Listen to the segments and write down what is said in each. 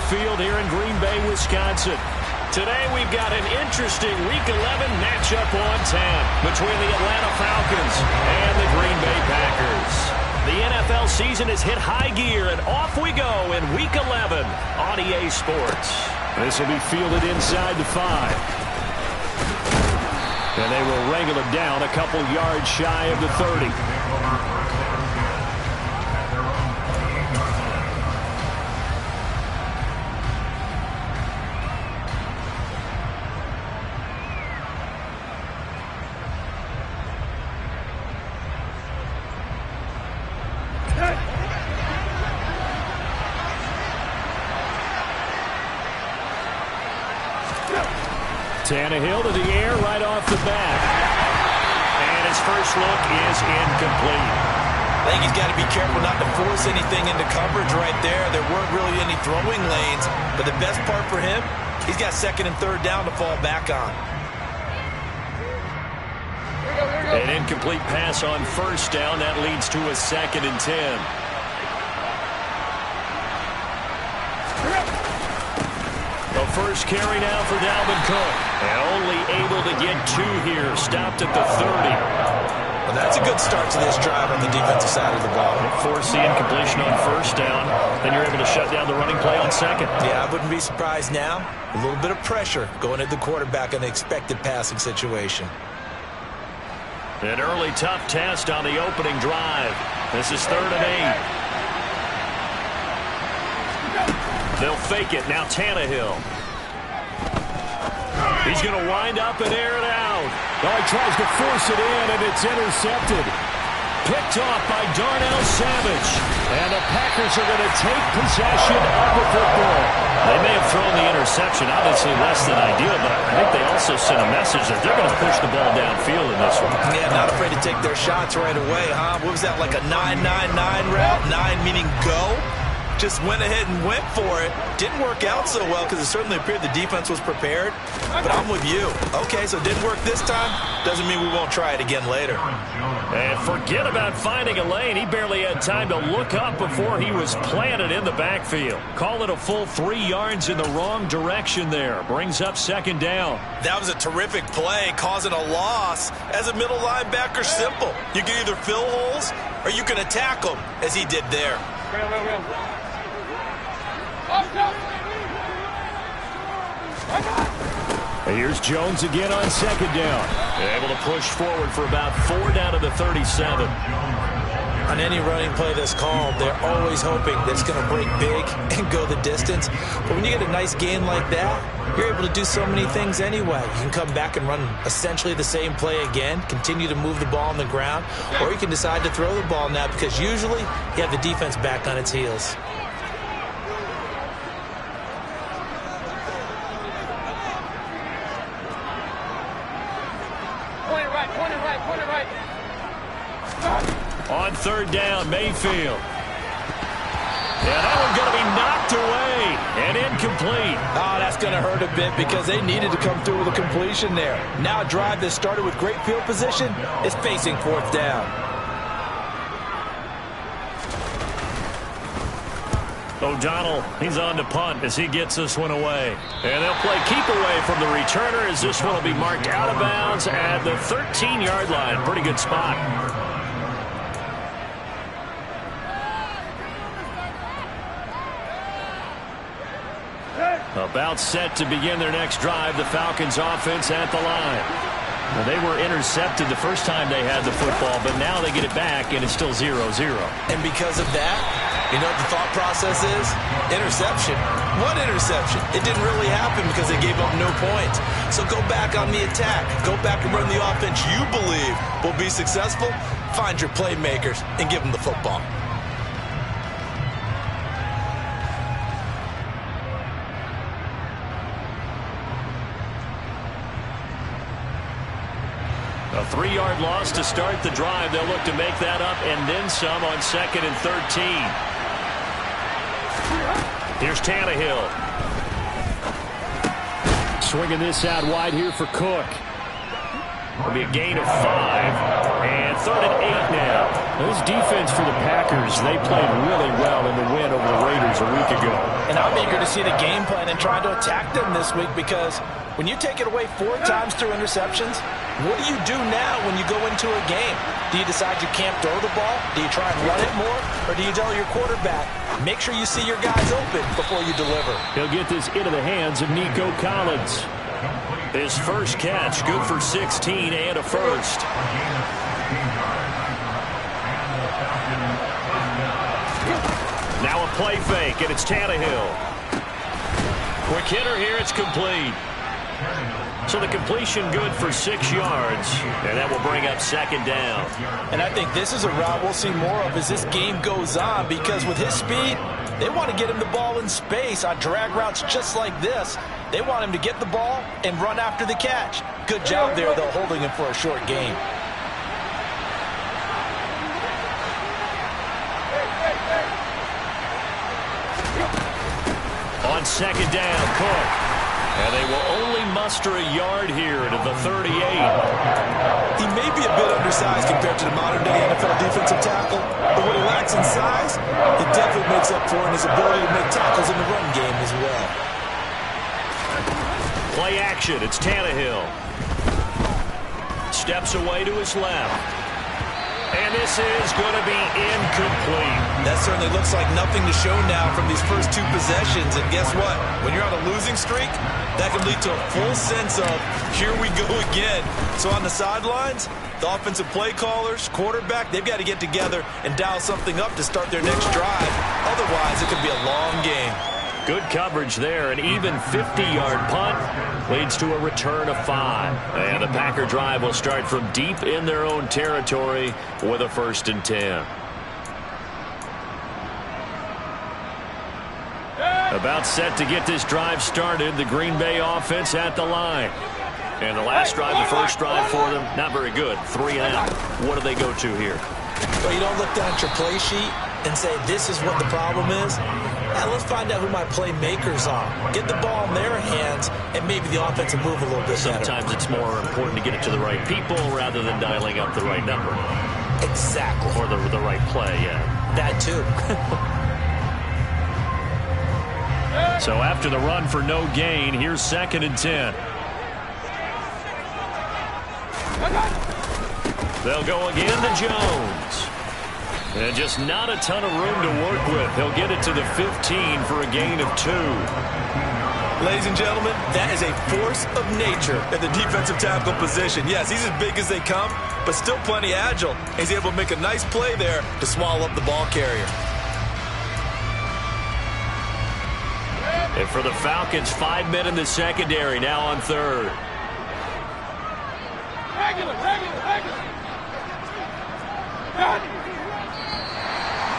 Field here in Green Bay, Wisconsin. Today we've got an interesting Week 11 matchup on tap between the Atlanta Falcons and the Green Bay Packers. The NFL season has hit high gear, and off we go in Week 11 on EA Sports. This will be fielded inside the 5. And they will wrangle it down a couple yards shy of the 30. Tannehill to the air right off the bat. And his first look is incomplete. I think he's got to be careful not to force anything into coverage right there. There weren't really any throwing lanes. But the best part for him, he's got second and third down to fall back on. An incomplete pass on first down. That leads to a 2nd and 10. The first carry now for Dalvin Cook. And only able to get 2 here. Stopped at the 30. Well, that's a good start to this drive on the defensive side of the ball. Force the incompletion on first down. Then you're able to shut down the running play on second. Yeah, I wouldn't be surprised now. A little bit of pressure going at the quarterback in an expected passing situation. An early tough test on the opening drive. This is 3rd and 8. They'll fake it. Now Tannehill. He's going to wind up and air it out. Oh, he tries to force it in, and it's intercepted. Picked off by Darnell Savage. And the Packers are going to take possession of the football. They may have thrown the interception, obviously less than ideal, but I think they also sent a message that they're going to push the ball downfield in this one. Yeah, not afraid to take their shots right away, huh? What was that, like a 9-9-9 route? 9 meaning go? Just went ahead and went for it. Didn't work out so well because it certainly appeared the defense was prepared. But I'm with you. Okay, so it didn't work this time. Doesn't mean we won't try it again later. And forget about finding a lane. He barely had time to look up before he was planted in the backfield. Call it a full 3 yards in the wrong direction there. Brings up 2nd down. That was a terrific play, causing a loss. As a middle linebacker, simple. You can either fill holes or you can attack them, as he did there. Here's Jones again on 2nd down. Able to push forward for about 4 down to the 37. On any running play that's called, they're always hoping that it's going to break big and go the distance. But when you get a nice gain like that, you're able to do so many things anyway. You can come back and run essentially the same play again, continue to move the ball on the ground, or you can decide to throw the ball now because usually you have the defense back on its heels. On 3rd down, Mayfield. Yeah, that one's going to be knocked away and incomplete. Oh, that's going to hurt a bit because they needed to come through with a completion there. Now a drive that started with great field position is facing 4th down. O'Donnell, he's on to punt as he gets this one away. And they'll play keep away from the returner as this one will be marked out of bounds at the 13-yard line. Pretty good spot. About set to begin their next drive. The Falcons offense at the line. Well, they were intercepted the first time they had the football, but now they get it back, and it's still 0-0. And because of that, you know what the thought process is? Interception. What interception? It didn't really happen because they gave up no points. So go back on the attack. Go back and run the offense you believe will be successful. Find your playmakers and give them the football. A 3-yard loss to start the drive. They'll look to make that up and then some on 2nd and 13. Here's Tannehill. Swinging this out wide here for Cook. It'll be a gain of 5. And 3rd and 8 now. This defense for the Packers, they played really well in the win over the Raiders a week ago. And I'm eager to see the game plan and try to attack them this week, because when you take it away 4 times through interceptions, what do you do now when you go into a game? Do you decide you can't throw the ball? Do you try and run it more? Or do you tell your quarterback, make sure you see your guys open before you deliver? He'll get this into the hands of Nico Collins. His first catch, good for 16 and a first. Now a play fake, and it's Tannehill. Quick hitter here, it's complete. So the completion good for 6 yards, and that will bring up 2nd down. And I think this is a route we'll see more of as this game goes on, because with his speed, they want to get him the ball in space on drag routes just like this. They want him to get the ball and run after the catch. Good job there, though, holding him for a short gain. On 2nd down, Cook. And they will only muster a yard here to the 38. He may be a bit undersized compared to the modern-day NFL defensive tackle, but what he lacks in size, it definitely makes up for in his ability to make tackles in the run game as well. Play action, it's Tannehill. Steps away to his left. And this is going to be incomplete. That certainly looks like nothing to show now from these first 2 possessions. And guess what? When you're on a losing streak, that can lead to a full sense of, here we go again. So on the sidelines, the offensive play callers, quarterback, they've got to get together and dial something up to start their next drive. Otherwise, it could be a long game. Good coverage there. An even 50-yard punt leads to a return of 5. And the Packer drive will start from deep in their own territory with a 1st and 10. About set to get this drive started. The Green Bay offense at the line. And the last drive, the first drive for them, not very good. 3 and out. What do they go to here? Well, you don't look down at your play sheet and say, this is what the problem is. Now let's find out who my playmakers are. Get the ball in their hands, and maybe the offense will move a little bit better. Sometimes it's more important to get it to the right people rather than dialing up the right number. Exactly. Or the right play, yeah. That too. So after the run for no gain, here's 2nd and 10. They'll go again to Jones. And just not a ton of room to work with. He'll get it to the 15 for a gain of 2. Ladies and gentlemen, that is a force of nature at the defensive tackle position. Yes, he's as big as they come, but still plenty agile. He's able to make a nice play there to swallow up the ball carrier. And for the Falcons, 5 men in the secondary, now on 3rd.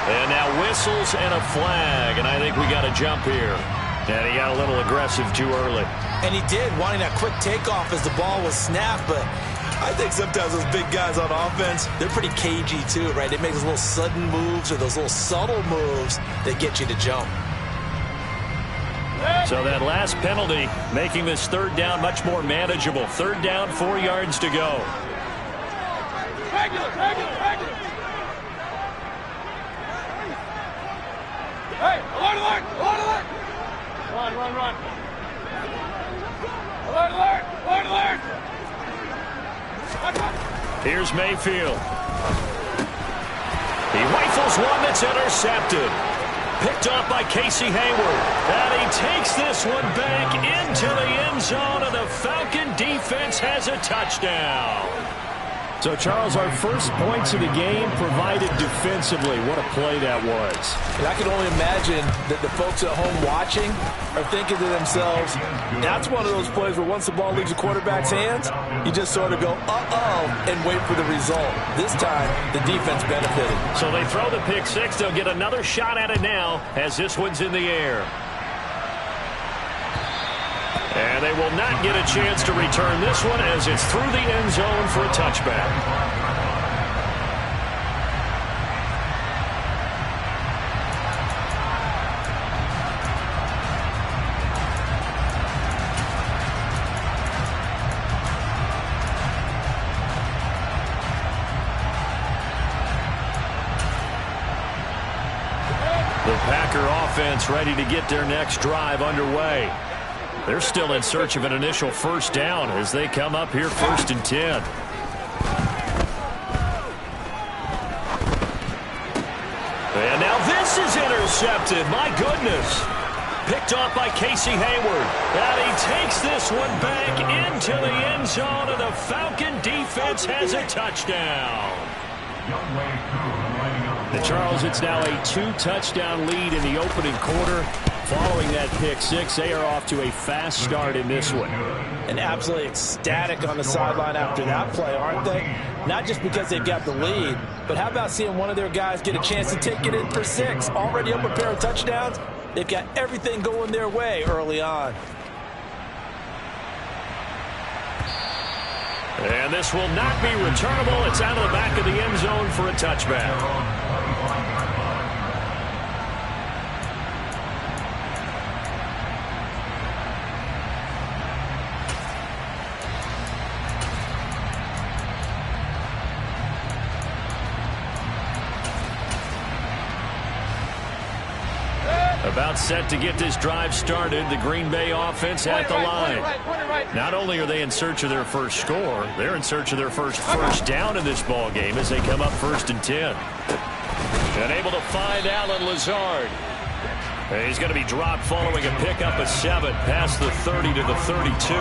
And now whistles and a flag, and I think we got a jump here. And he got a little aggressive too early. And he did, wanting that quick takeoff as the ball was snapped, but I think sometimes those big guys on offense, they're pretty cagey too, right? They make those little sudden moves or those little subtle moves that get you to jump. So that last penalty making this 3rd down much more manageable. 3rd down, 4 yards to go. Regular. Hey, alert! Run. Alert! Here's Mayfield. He rifles one that's intercepted. Picked off by Casey Hayward. And he takes this one back into the end zone, and the Falcon defense has a touchdown. So, Charles, our first points of the game provided defensively. What a play that was. And I can only imagine that the folks at home watching are thinking to themselves, that's one of those plays where once the ball leaves the quarterback's hands, you just sort of go, uh-oh, and wait for the result. This time, the defense benefited. So they throw the pick 6. They'll get another shot at it now as this one's in the air. And they will not get a chance to return this one as it's through the end zone for a touchback. Packer offense ready to get their next drive underway. They're still in search of an initial first down as they come up here 1st and 10. And now this is intercepted. My goodness. Picked off by Casey Hayward. And he takes this one back into the end zone, and the Falcon defense has a touchdown. And Charles, it's now a 2-touchdown lead in the opening quarter. Following that pick six, they are off to a fast start in this one. And absolutely ecstatic on the sideline after that play, aren't they? Not just because they've got the lead, but how about seeing one of their guys get a chance to take it in for 6? Already up a pair of touchdowns. They've got everything going their way early on. And this will not be returnable. It's out of the back of the end zone for a touchback. About set to get this drive started. The Green Bay offense at the line. Not only are they in search of their first score, they're in search of their first down in this ball game as they come up 1st and 10. And able to find Allen Lazard. He's going to be dropped following a pickup of 7 past the 30 to the 32.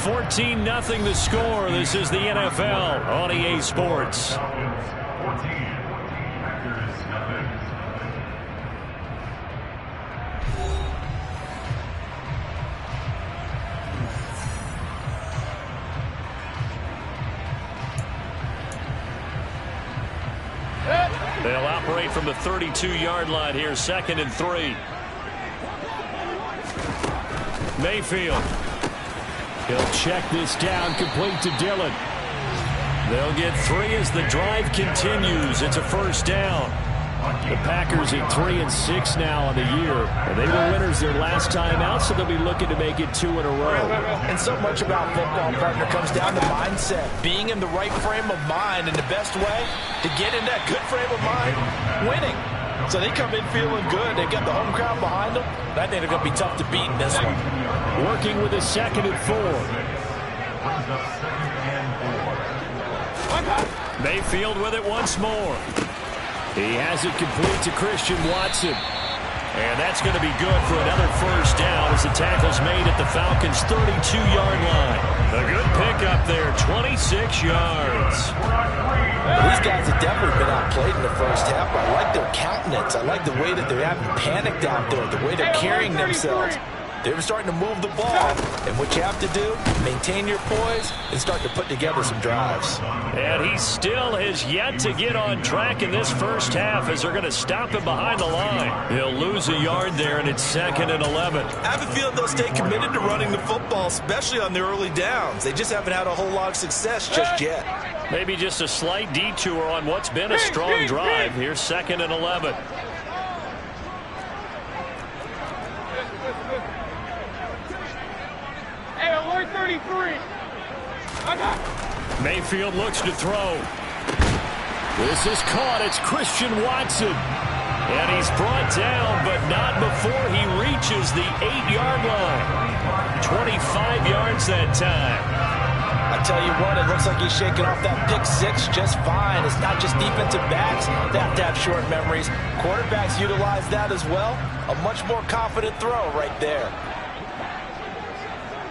14-0 the score. This is the NFL on EA Sports. They'll operate from the 32-yard line here, 2nd and 3. Mayfield. He'll check this down, complete to Dillon. They'll get 3 as the drive continues. It's a first down. The Packers at 3-6 now on the year. And they were winners their last time out, so they'll be looking to make it 2 in a row. And so much about football, partner, comes down to mindset. Being in the right frame of mind, and the best way to get in that good frame of mind, winning. So they come in feeling good. They've got the home crowd behind them. I think they're going to be tough to beat in this one. Working with a 2nd and 4. Mayfield with it once more. He has it complete to Christian Watson. And that's going to be good for another first down as the tackle's made at the Falcons' 32-yard line. A good pickup there, 26 yards. These guys have definitely been outplayed in the first half. I like their countenance. I like the way that they haven't panicked out there, the way they're carrying themselves. They're starting to move the ball, and what you have to do, maintain your poise and start to put together some drives. And he still has yet to get on track in this first half as they're going to stop him behind the line. He'll lose a yard there, and it's 2nd and 11. I have a feeling they'll stay committed to running the football, especially on their early downs. They just haven't had a whole lot of success just yet. Maybe just a slight detour on what's been a strong drive. Here's 2nd and 11. Alert 33. Mayfield looks to throw. This is caught. It's Christian Watson. And he's brought down, but not before he reaches the 8-yard line. 25 yards that time. I tell you what, it looks like he's shaking off that pick 6 just fine. It's not just defensive backs that have to have short memories. Quarterbacks utilize that as well. A much more confident throw right there.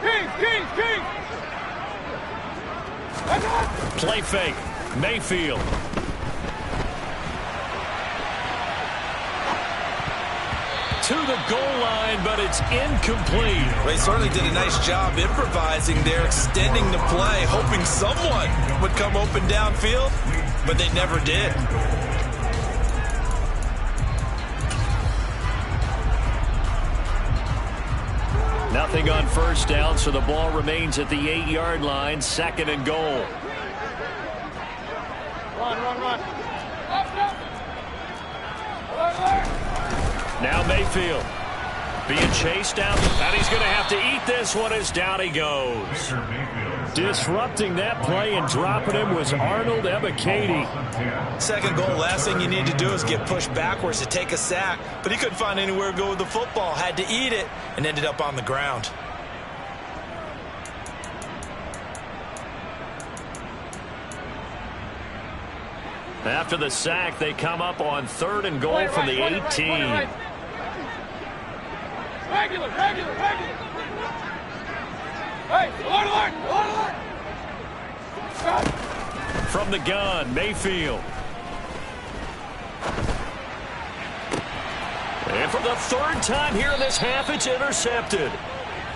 King! Play fake. Mayfield. To the goal line, but it's incomplete. They certainly did a nice job improvising there, extending the play, hoping someone would come open downfield, but they never did. Nothing on first down, so the ball remains at the 8-yard line, 2nd and goal. Run. Now Mayfield. Being chased down, and he's going to have to eat this one as down he goes. Disrupting that play and dropping him was Arnold Ebiketie. Second goal, last thing you need to do is get pushed backwards to take a sack. But he couldn't find anywhere to go with the football. Had to eat it and ended up on the ground. After the sack, they come up on 3rd and goal from the 18. Regular. Hey, alert. From the gun, Mayfield. And for the 3rd time here in this half, it's intercepted.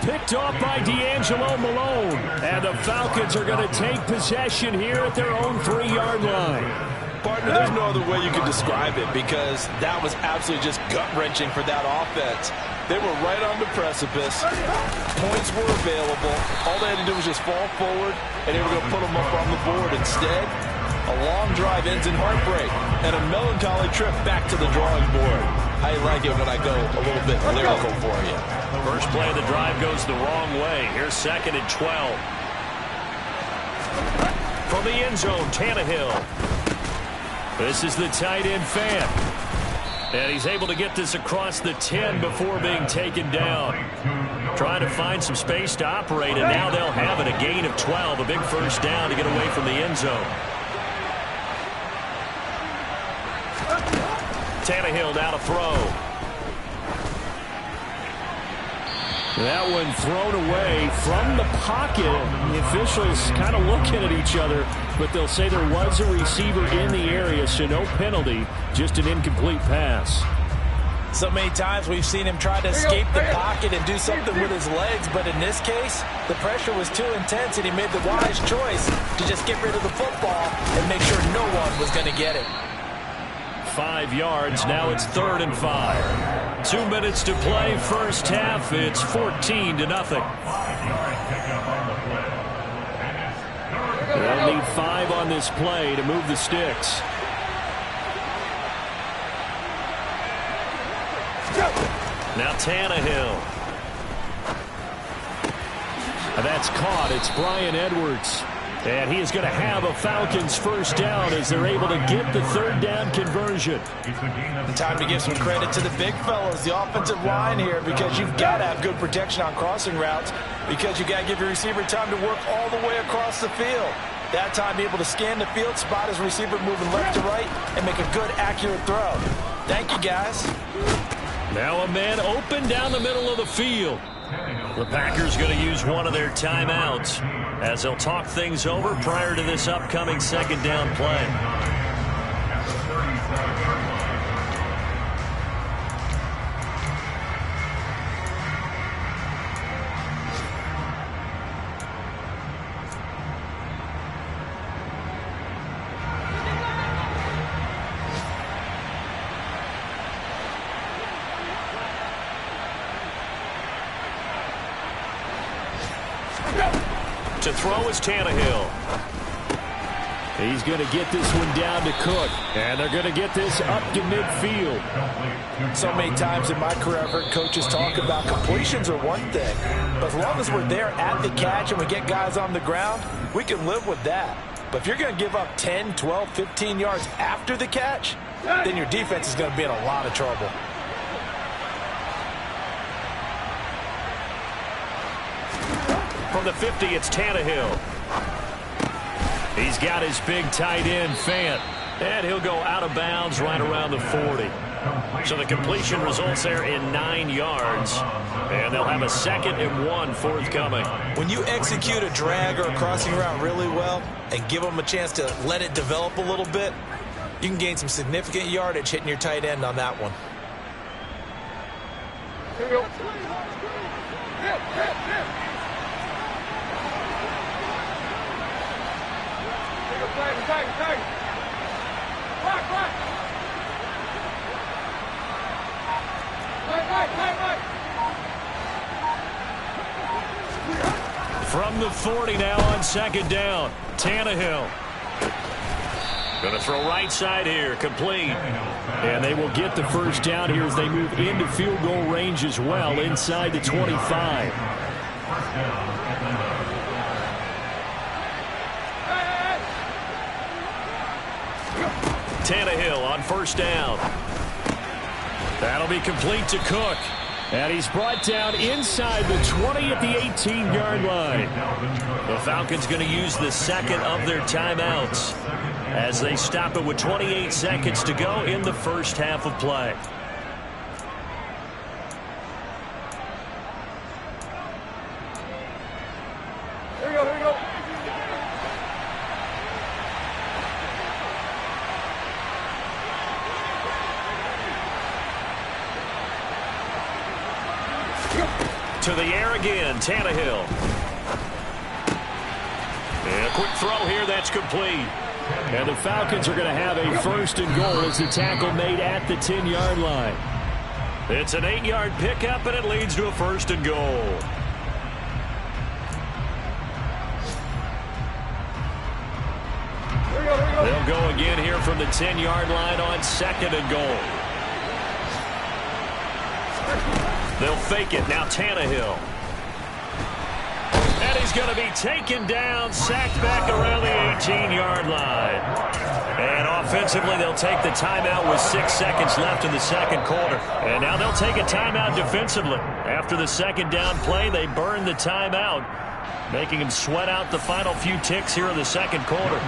Picked off by D'Angelo Malone. And the Falcons are going to take possession here at their own 3-yard line. Partner, there's no other way you could describe it because that was absolutely just gut-wrenching for that offense. They were right on the precipice. Points were available. All they had to do was just fall forward, and they were going to put them up on the board. Instead, a long drive ends in heartbreak and a melancholy trip back to the drawing board. I like it when I go a little bit lyrical for you. First play of the drive goes the wrong way. Here's 2nd and 12. From the end zone, Tannehill. This is the tight end Fant. And he's able to get this across the 10 before being taken down. Trying to find some space to operate, and now they'll have it. A gain of 12, a big first down to get away from the end zone. Tannehill now to throw. That one thrown away from the pocket. The officials kind of looking at each other, but they'll say there was a receiver in the area, so no penalty, just an incomplete pass. So many times we've seen him try to escape the pocket and do something with his legs, but in this case, the pressure was too intense, and he made the wise choice to just get rid of the football and make sure no one was going to get it. 5 yards. Now it's 3rd and 5. 2 minutes to play. First half. It's 14-0. They'll need 5 on this play to move the sticks. Now Tannehill. That's caught. It's Bryan Edwards. And he is going to have a Falcons first down as they're able to get the 3rd down conversion. Time to give some credit to the big fellas, the offensive line here, because you've got to have good protection on crossing routes because you've got to give your receiver time to work all the way across the field. That time, be able to scan the field, spot his receiver moving left to right, and make a good, accurate throw. Thank you, guys. Now a man open down the middle of the field. The Packers going to use one of their timeouts as they'll talk things over prior to this upcoming 2nd down play. To throw is Tannehill. He's going to get this one down to Cook. And they're going to get this up to midfield. So many times in my career I've heard coaches talk about completions are one thing. But as long as we're there at the catch and we get guys on the ground, we can live with that. But if you're going to give up 10, 12, 15 yards after the catch, then your defense is going to be in a lot of trouble. From the 50, it's Tannehill. He's got his big tight end, Fant. And he'll go out of bounds right around the 40. So the completion results there in 9 yards. And they'll have a 2nd and 1 forthcoming. When you execute a drag or a crossing route really well and give them a chance to let it develop a little bit, you can gain some significant yardage hitting your tight end on that one. From the 40 now on 2nd down, Tannehill. Going to throw right side here, complete. And they will get the first down here as they move into field goal range as well, inside the 25. Tannehill on first down. That'll be complete to Cook. And he's brought down inside the 20 at the 18-yard line. The Falcons going to use the second of their timeouts as they stop it with 28 seconds to go in the first half of play. Here we go, here we go. To the air again, Tannehill. And a quick throw here, that's complete. And the Falcons are going to have a first and goal as the tackle made at the 10-yard line. It's an 8-yard pickup, and it leads to a first and goal. Here we go, here we go. They'll go again here from the 10-yard line on second and goal. They'll fake it. Now Tannehill. And he's going to be taken down, sacked back around the 18-yard line. And offensively, they'll take the timeout with 6 seconds left in the second quarter. And now they'll take a timeout defensively. After the second down play, they burn the timeout, making them sweat out the final few ticks here in the second quarter.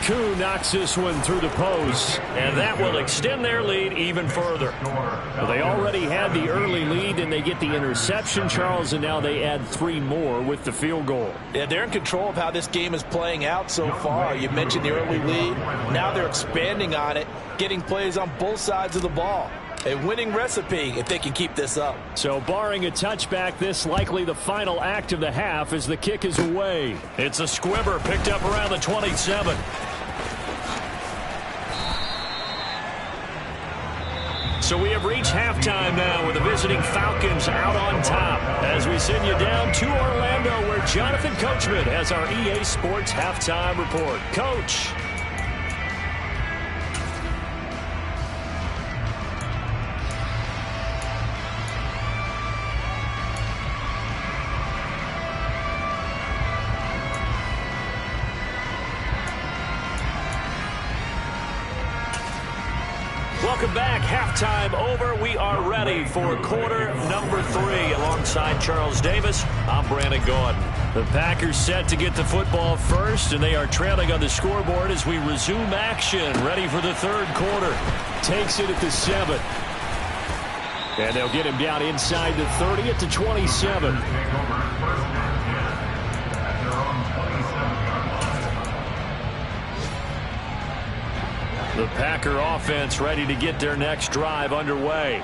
Koo knocks this one through the post. And that will extend their lead even further. Well, they already had the early lead, and they get the interception, Charles, and now they add 3 more with the field goal. Yeah, they're in control of how this game is playing out so far. You mentioned the early lead. Now they're expanding on it, getting plays on both sides of the ball. A winning recipe if they can keep this up. So barring a touchback, this likely the final act of the half as the kick is away. It's a squibber picked up around the 27. So we have reached halftime now with the visiting Falcons out on top as we send you down to Orlando where Jonathan Coachman has our EA Sports halftime report. Coach. Welcome back. Halftime over. We are ready for quarter number 3. Alongside Charles Davis, I'm Brandon Gaudin. The Packers set to get the football first, and they are trailing on the scoreboard as we resume action. Ready for the third quarter. Takes it at the 7. And they'll get him down inside the 30 at the 27. The Packer offense ready to get their next drive underway.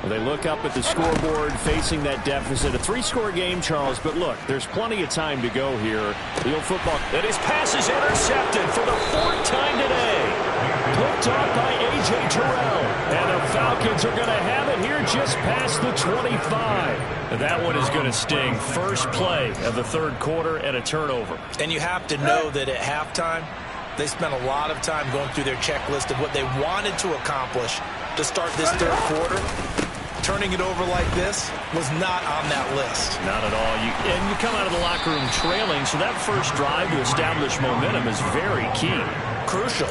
Well, they look up at the scoreboard facing that deficit. A 3-score game, Charles, but look, there's plenty of time to go here. The old football. And his pass is intercepted for the 4th time today. Picked off by A.J. Terrell. And the Falcons are going to have it here just past the 25. That one is going to sting. First play of the third quarter and a turnover. And you have to know that at halftime, they spent a lot of time going through their checklist of what they wanted to accomplish to start this third quarter. Turning it over like this was not on that list. Not at all. And you come out of the locker room trailing, so that first drive to establish momentum is very key. Crucial.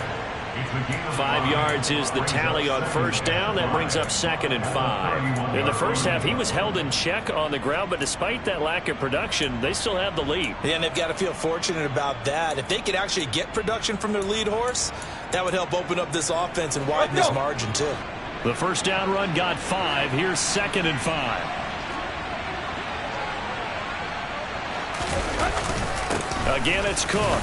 5 yards is the tally on first down. That brings up 2nd and 5. In the first half, he was held in check on the ground, but despite that lack of production, they still have the lead. Yeah, and they've got to feel fortunate about that. If they could actually get production from their lead horse, that would help open up this offense and widen this margin, too. The first down run got 5. Here's 2nd and 5. Again, it's Cook.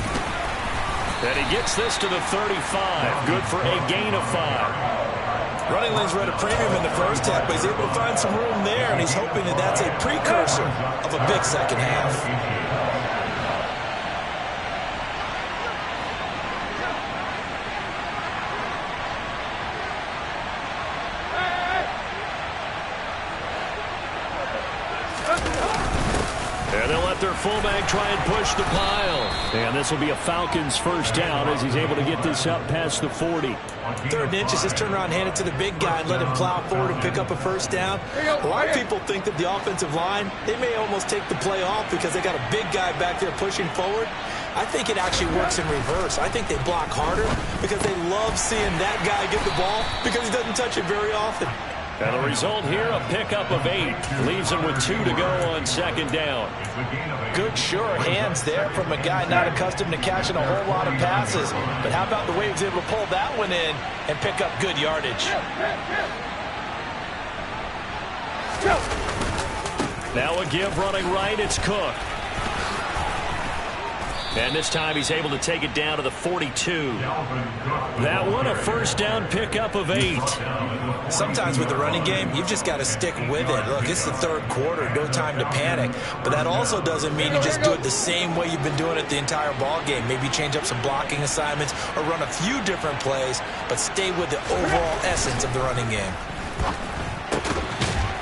And he gets this to the 35. Good for a gain of 5. Running lanes were at a premium in the first half, but he's able to find some room there, and he's hoping that that's a precursor of a big second half. And they'll let their fullback try and push the pile. And this will be a Falcons first down as he's able to get this up past the 40. 3rd and inches, just turn around, hand it to the big guy, and let him plow forward and pick up a first down. A lot of people think that the offensive line, they may almost take the play off because they got a big guy back there pushing forward. I think it actually works in reverse. I think they block harder because they love seeing that guy get the ball because he doesn't touch it very often. And the result here, a pickup of 8. Leaves him with 2 to go on 2nd down. Good, sure hands there from a guy not accustomed to catching a whole lot of passes. But how about the way he was able to pull that one in and pick up good yardage? Now a give running right, it's Cook. And this time he's able to take it down to the 42. That one, a first down pickup of 8. Sometimes with the running game, you've just got to stick with it. Look, it's the 3rd quarter, no time to panic. But that also doesn't mean you just do it the same way you've been doing it the entire ball game. Maybe change up some blocking assignments or run a few different plays, but stay with the overall essence of the running game.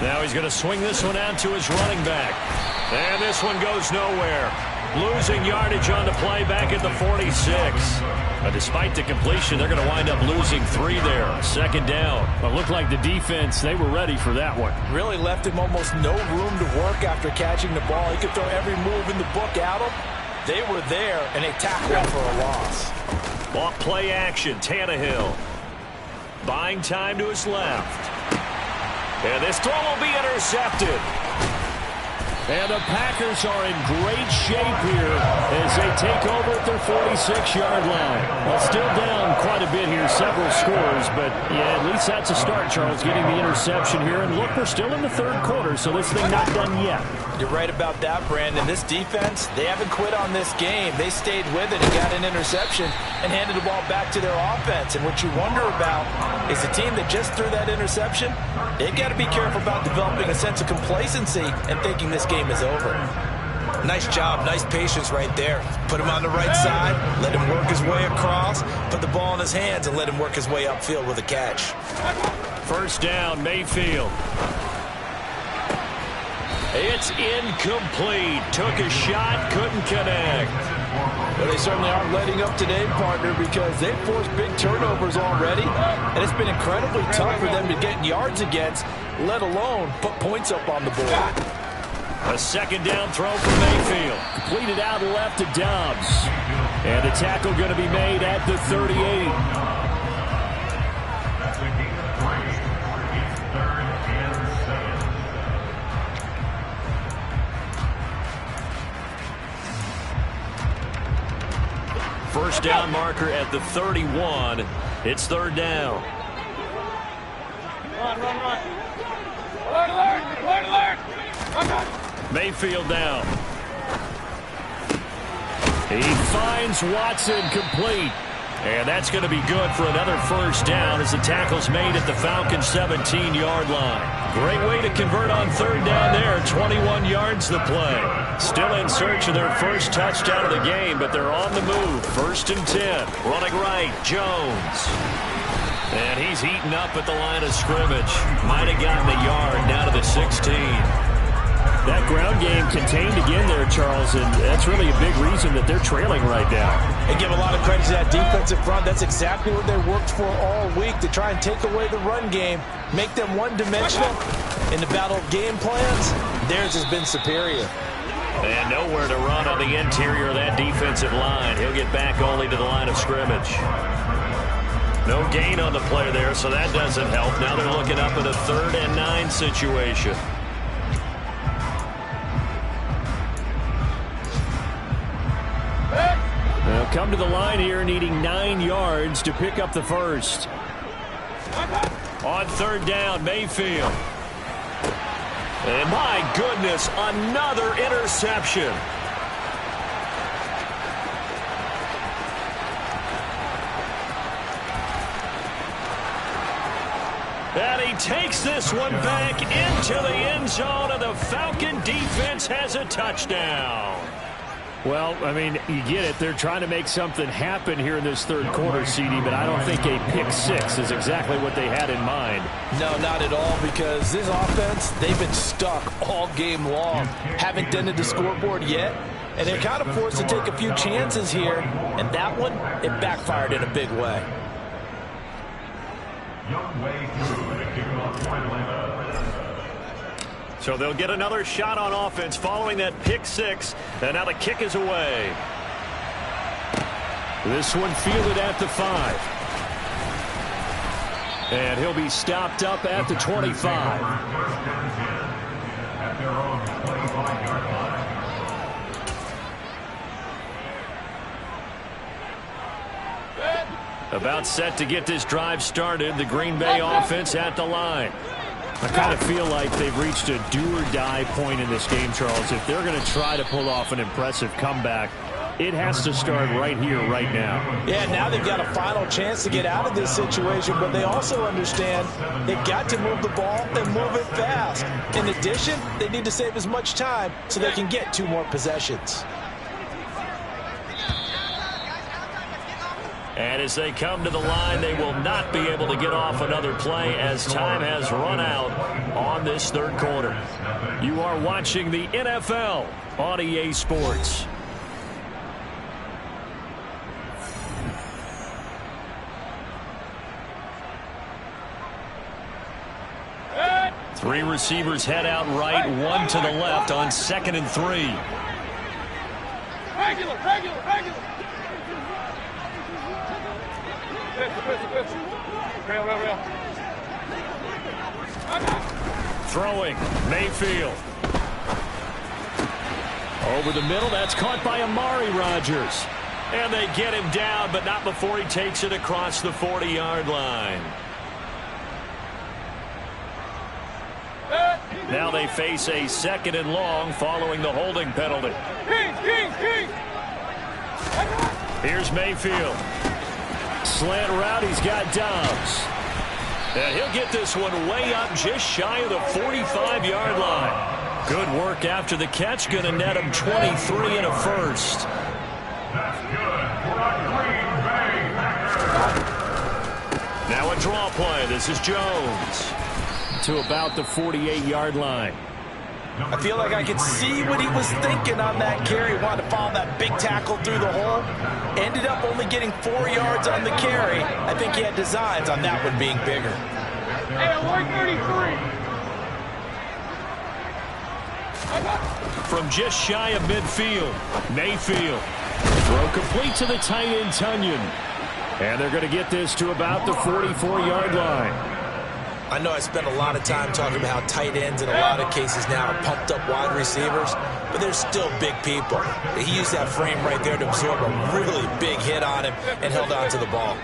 Now he's going to swing this one out to his running back. And this one goes nowhere. Losing yardage on the play back at the 46. But despite the completion, they're going to wind up losing 3 there. 2nd down. Well, it looked like the defense, they were ready for that one. Really left him almost no room to work after catching the ball. He could throw every move in the book at him. They were there, and they tackled him for a loss. Off play action, Tannehill. Buying time to his left. And this throw will be intercepted. And the Packers are in great shape here as they take over at their 46-yard line. Well, still down quite a bit here, several scores, but yeah, at least that's a start, Charles, getting the interception here. And look, we're still in the 3rd quarter, so this thing not done yet. You're right about that, Brandon. This defense, they haven't quit on this game. They stayed with it and got an interception and handed the ball back to their offense. And what you wonder about is the team that just threw that interception, they've got to be careful about developing a sense of complacency and thinking this game is over. Nice job, nice patience right there. Put him on the right side, let him work his way across, put the ball in his hands, and let him work his way upfield with a catch. First down, Mayfield. It's incomplete. Took a shot, couldn't connect. Well, they certainly aren't letting up today, partner, because they've forced big turnovers already, and it's been incredibly tough for them to get yards against, let alone put points up on the board. A 2nd down throw for Mayfield. Completed out left to Dobbs. And the tackle going to be made at the 38. First down marker at the 31. It's 3rd down. Run. Alert. Mayfield down. He finds Watson complete. And that's going to be good for another first down as the tackle's made at the Falcons' 17-yard line. Great way to convert on 3rd down there. 21 yards the play. Still in search of their first touchdown of the game, but they're on the move. 1st and 10. Running right, Jones. And he's eaten up at the line of scrimmage. Might have gotten a yard down to the 16. That ground game contained again there, Charles, and that's really a big reason that they're trailing right now. They give a lot of credit to that defensive front. That's exactly what they worked for all week, to try and take away the run game, make them one-dimensional. In the battle of game plans, theirs has been superior. And nowhere to run on the interior of that defensive line. He'll get back only to the line of scrimmage. No gain on the play there, so that doesn't help. Now they're looking up at a 3rd and 9 situation. They'll come to the line here needing 9 yards to pick up the first. On 3rd down, Mayfield. And my goodness, another interception. And he takes this one back into the end zone, and the Falcon defense has a touchdown. Well, I mean, you get it. They're trying to make something happen here in this third quarter, CD, but I don't think a pick six is exactly what they had in mind. No, not at all, because this offense, they've been stuck all game long. Haven't dented the scoreboard yet, and they're kind of forced to take a few chances here, and that one, it backfired in a big way. So they'll get another shot on offense following that pick six. And now the kick is away. This one fielded at the 5. And he'll be stopped up at the 25. About set to get this drive started. The Green Bay offense at the line. I kind of feel like they've reached a do-or-die point in this game, Charles. If they're going to try to pull off an impressive comeback, it has to start right here, right now. Yeah, now they've got a final chance to get out of this situation, but they also understand they've got to move the ball and move it fast. In addition, they need to save as much time so they can get 2 more possessions. And as they come to the line, they will not be able to get off another play as time has run out on this third quarter. You are watching the NFL on EA Sports. Three receivers head out right, one to the left on 2nd and 3. Regular. Real. Throwing, Mayfield. Over the middle, that's caught by Amari Rodgers. And they get him down, but not before he takes it across the 40-yard line. Now they face a 2nd and long following the holding penalty. Here's Mayfield. Slant route, he's got Dobbs. And he'll get this one way up just shy of the 45-yard line. Good work after the catch. Going to net him 23 and a first. Now a draw play. This is Jones. To about the 48-yard line. I feel like I could see what he was thinking on that carry. Wanted to follow that big tackle through the hole. Ended up only getting 4 yards on the carry. I think he had designs on that one being bigger. Hey, 133. From just shy of midfield, Mayfield. Throw complete to the tight end, Tunyon. And they're going to get this to about the 44-yard line. I know I spent a lot of time talking about how tight ends in a lot of cases now are pumped up wide receivers, but they're still big people. He used that frame right there to absorb a really big hit on him and held on to the ball.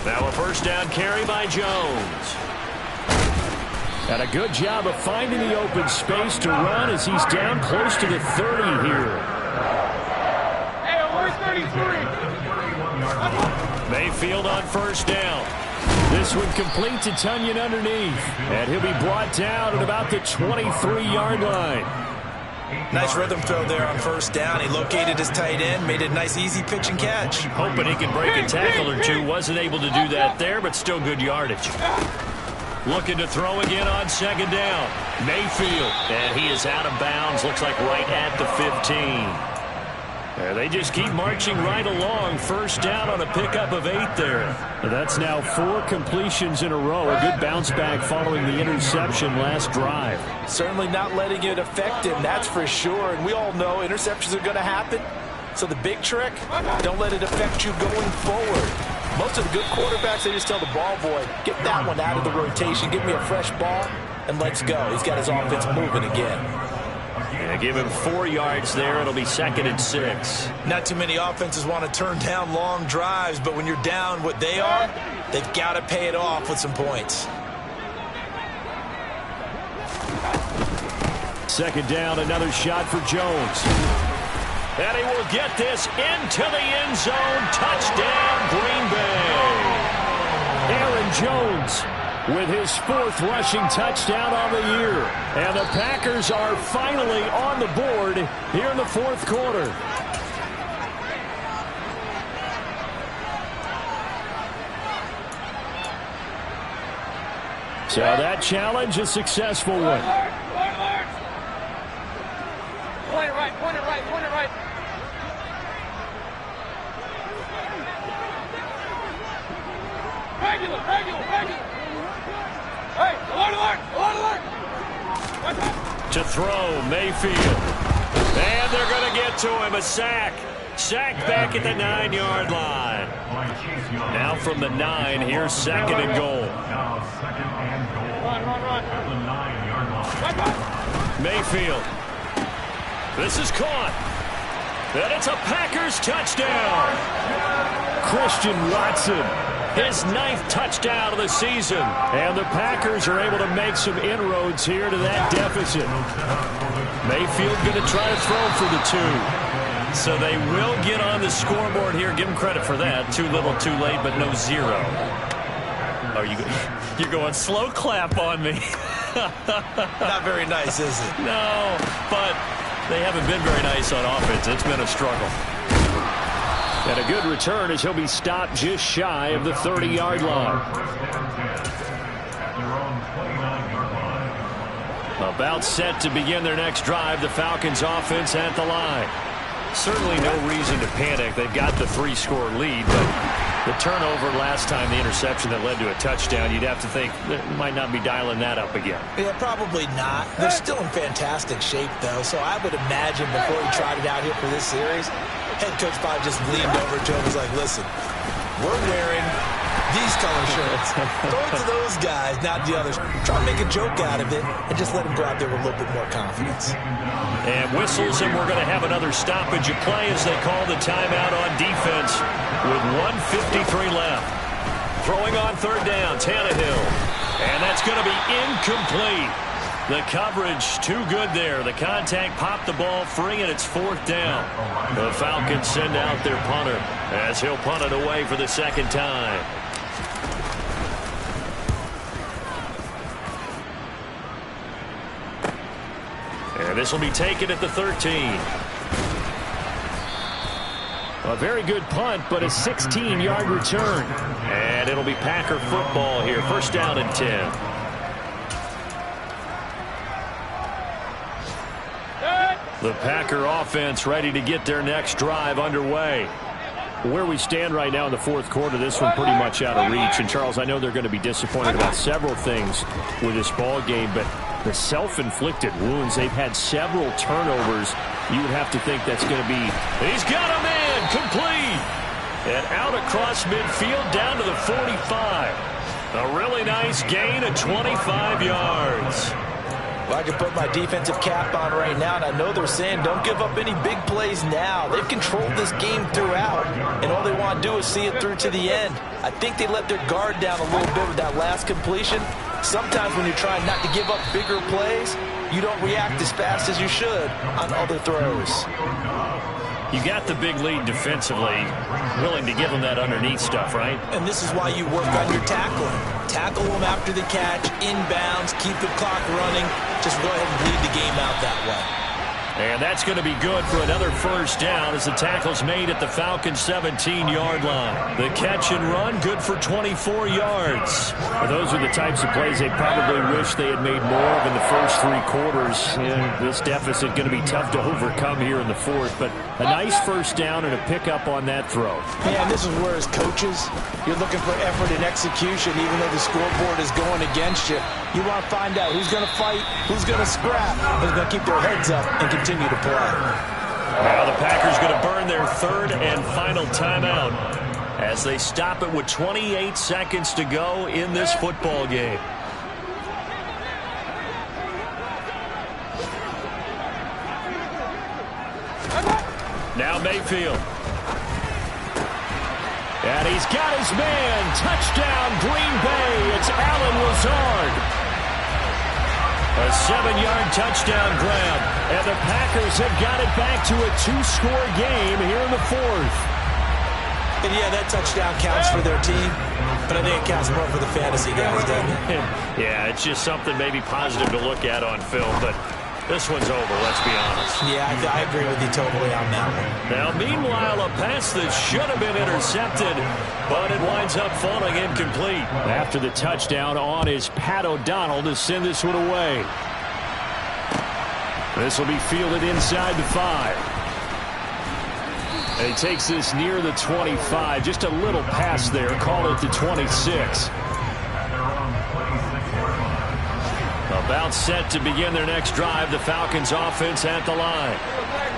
Now a first down carry by Jones. And a good job of finding the open space to run as he's down close to the 30 here. Mayfield on first down. This one complete to Tunyon underneath. And he'll be brought down at about the 23-yard line. Nice rhythm throw there on first down. He located his tight end, made it a nice easy pitch and catch. Hoping he can break a tackle or two. Wasn't able to do that there, but still good yardage. Looking to throw again on second down. Mayfield. And he is out of bounds. Looks like right at the 15. They just keep marching right along. First down on a pickup of 8 there. That's now 4 completions in a row. A good bounce back following the interception last drive. Certainly not letting it affect him, that's for sure. And we all know interceptions are going to happen. So the big trick, don't let it affect you going forward. Most of the good quarterbacks, they just tell the ball boy, get that one out of the rotation, give me a fresh ball, and let's go. He's got his offense moving again. Yeah, give him 4 yards there. It'll be 2nd and 6. Not too many offenses want to turn down long drives, but when you're down what they are, they've got to pay it off with some points. Second down, another shot for Jones. And he will get this into the end zone. Touchdown, Green Bay. Aaron Jones with his 4th rushing touchdown on the year. And the Packers are finally on the board here in the 4th quarter. So that challenge, a successful one. Point it right, point it right, point it right. Regular, regular, regular. Hey, alert. To throw, Mayfield. And they're going to get to him, a sack. Sacked back at the 9-yard line. Now from the 9, here's 2nd and goal. Run. Mayfield. This is caught. And it's a Packers touchdown. Christian Watson, his 9th touchdown of the season. And the Packers are able to make some inroads here to that deficit. Mayfield going to try to throw for the 2. So they will get on the scoreboard here. Give them credit for that. Too little, too late, but no 0. Oh, you're going slow clap on me. Not very nice, is it? No, but they haven't been very nice on offense. It's been a struggle. And a good return as he'll be stopped just shy of the 30-yard line. About set to begin their next drive, the Falcons offense at the line. Certainly no reason to panic. They've got the 3-score lead, but the turnover last time, the interception that led to a touchdown, you'd have to think they might not be dialing that up again. Yeah, probably not. They're still in fantastic shape, though, so I would imagine before he tried it out here for this series, head coach probably just leaned over to him and was like, listen, we're wearing these color shirts. Throw it to those guys, not the others. Try to make a joke out of it and just let them go out there with a little bit more confidence. And whistles, and we're going to have another stoppage of play as they call the timeout on defense with 1:53 left. Throwing on 3rd down, Tannehill. And that's going to be incomplete. The coverage too good there. The contact popped the ball free, and it's 4th down. The Falcons send out their punter as he'll punt it away for the 2nd time. And this will be taken at the 13. A very good punt, but a 16-yard return. And it'll be Packer football here. 1st down and 10. The Packer offense ready to get their next drive underway. Where we stand right now in the 4th quarter, this one pretty much out of reach. And, Charles, I know they're going to be disappointed about several things with this ball game, but the self-inflicted wounds, they've had several turnovers. You would have to think that's going to be... He's got a man, complete. And out across midfield down to the 45. A really nice gain of 25 yards. Well, I can put my defensive cap on right now, and I know they're saying don't give up any big plays now. They've controlled this game throughout, and all they want to do is see it through to the end. I think they let their guard down a little bit with that last completion. Sometimes when you're trying not to give up bigger plays, you don't react as fast as you should on other throws. You got the big lead defensively, willing to give them that underneath stuff, right? And this is why you work on your tackling. Tackle them after the catch, inbounds, keep the clock running. Just go ahead and bleed the game out that way. And that's going to be good for another 1st down as the tackle's made at the Falcons' 17-yard line. The catch and run, good for 24 yards. Well, those are the types of plays they probably wish they had made more of in the first 3 quarters. And this deficit going to be tough to overcome here in the 4th. But a nice 1st down and a pickup on that throw. Yeah, and this is where, as coaches, you're looking for effort and execution, even though the scoreboard is going against you. You want to find out who's going to fight, who's going to scrap, who's going to keep their heads up and continue to play. Now the Packers going to burn their 3rd and final timeout as they stop it with 28 seconds to go in this football game. Now Mayfield. And he's got his man. Touchdown, Green Bay. It's Allen Lazard. A 7-yard touchdown grab. And the Packers have got it back to a 2-score game here in the 4th. And yeah, that touchdown counts for their team, but I think it counts more for the fantasy guys, doesn't it? Yeah, it's just something maybe positive to look at on film, but this one's over, let's be honest. Yeah, I agree with you totally on that one. Now, meanwhile, a pass that should have been intercepted, but it winds up falling incomplete. After the touchdown on is Pat O'Donnell to send this one away. This will be fielded inside the 5. And he takes this near the 25. Just a little pass there. Call it the 26. About set to begin their next drive. The Falcons offense at the line.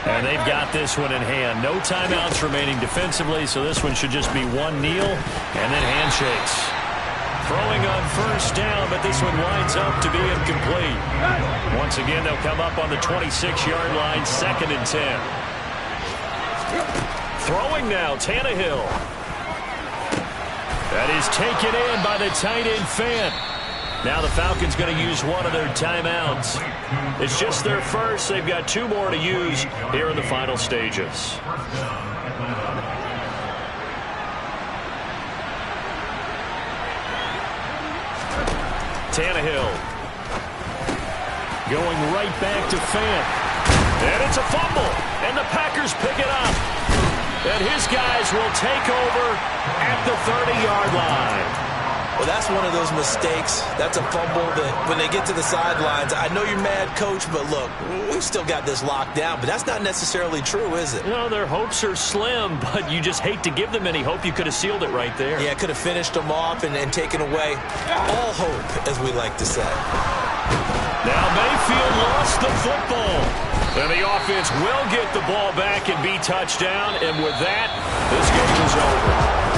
And they've got this one in hand. No timeouts remaining defensively, so this one should just be one kneel and then handshakes. Throwing on first down, but this one winds up to be incomplete. Once again, they'll come up on the 26-yard line, 2nd and 10. Throwing now, Tannehill. That is taken in by the tight end Fant. Now the Falcons going to use one of their timeouts. It's just their first. They've got 2 more to use here in the final stages. Tannehill going right back to Fant. And it's a fumble. And the Packers pick it up. And his guys will take over at the 30-yard line. Well, that's one of those mistakes. That's a fumble that when they get to the sidelines, I know you're mad, Coach, but look, we've still got this locked down. But that's not necessarily true, is it? No, their hopes are slim, but you just hate to give them any hope. You could have sealed it right there. Yeah, could have finished them off and taken away all hope, as we like to say. Now Mayfield lost the football. And the offense will get the ball back and be touchdown. And with that, this game is over.